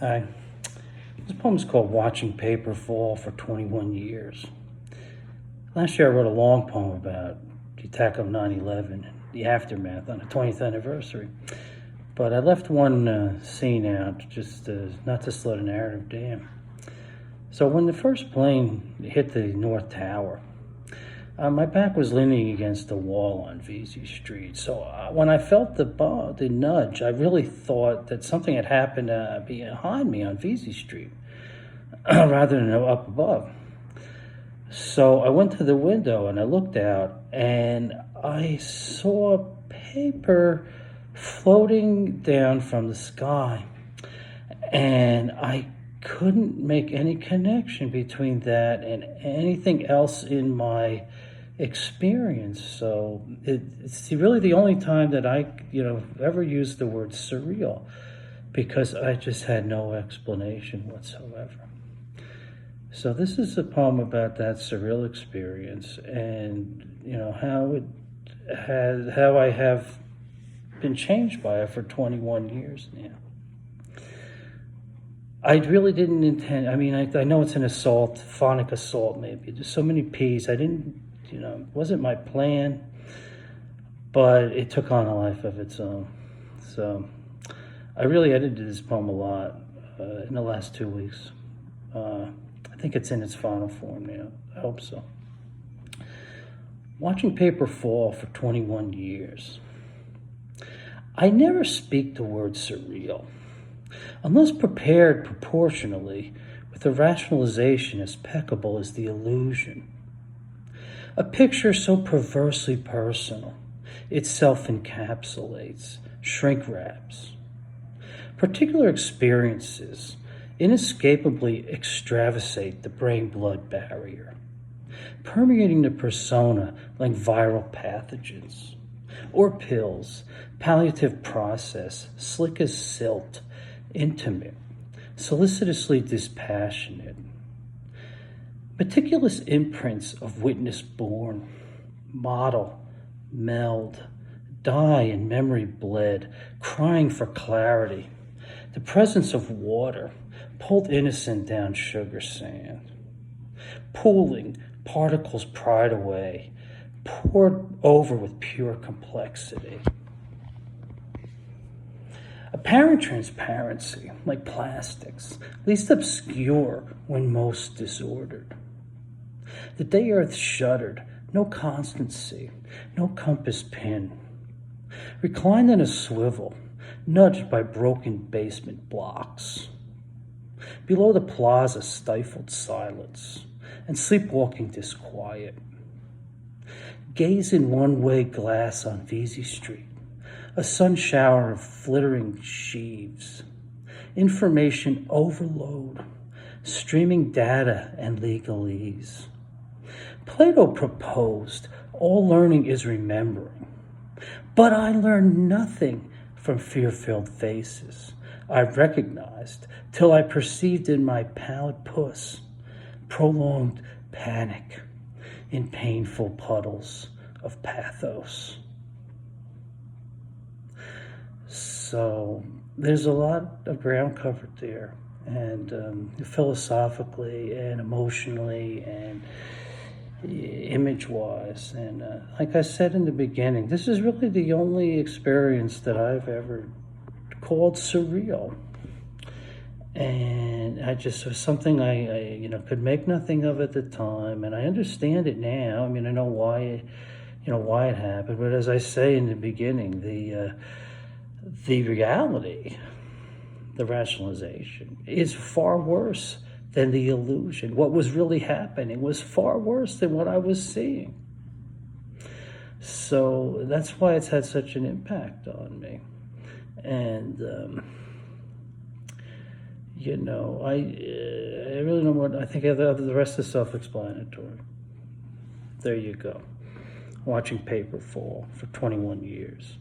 Hi. This poem is called Watching Paper Fall for 21 Years. Last year I wrote a long poem about the attack of 9/11 and the aftermath on the 20th anniversary. But I left one scene out just not to slow the narrative down. So when the first plane hit the North Tower, my back was leaning against the wall on Vesey Street. So when I felt the nudge, I really thought that something had happened behind me on Vesey Street rather than up above. So I went to the window and I looked out and I saw paper floating down from the sky. And I couldn't make any connection between that and anything else in my experience. So it's really the only time that I, ever used the word surreal, because I just had no explanation whatsoever. So this is a poem about that surreal experience and, how I have been changed by it for 21 years now. I really didn't intend, I know it's an assault, phonic assault maybe. There's so many P's. I didn't, it wasn't my plan, but it took on a life of its own. So I really edited this poem a lot in the last 2 weeks. I think it's in its final form now. I hope so. Watching paper fall for 21 years. I never speak the word surreal, unless prepared proportionally with a rationalization as peccable as the illusion. A picture so perversely personal, it self-encapsulates, shrink-wraps. Particular experiences inescapably extravasate the brain-blood barrier, permeating the persona like viral pathogens, or pills, palliative process, slick as silt, intimate, solicitously dispassionate. Meticulous imprints of witness born, model, meld, die in memory bled, crying for clarity. The presence of water pulled innocent down sugar sand. Pooling, particles pried away, poured over with pure complexity. Apparent transparency, like plastics, least obscure when most disordered. The day earth shuddered, no constancy, no compass pin. Reclined in a swivel, nudged by broken basement blocks. Below the plaza, stifled silence and sleepwalking disquiet. Gaze in one-way glass on Vesey Street, a sun shower of flittering sheaves. Information overload, streaming data and legalese. Plato proposed, all learning is remembering. But I learned nothing from fear-filled faces I recognized till I perceived in my pallid puss prolonged panic in painful puddles of pathos. So there's a lot of ground covered there, and philosophically and emotionally and image-wise. And like I said in the beginning, this is really the only experience that I've ever called surreal. And I just was something I could make nothing of at the time, and I understand it now. I know why, why it happened. But as I say in the beginning, the reality, the rationalization, is far worse than the illusion. What was really happening was far worse than what I was seeing. So that's why it's had such an impact on me. And I really don't want. I think the rest is self-explanatory. There you go. Watching paper fall for 21 years.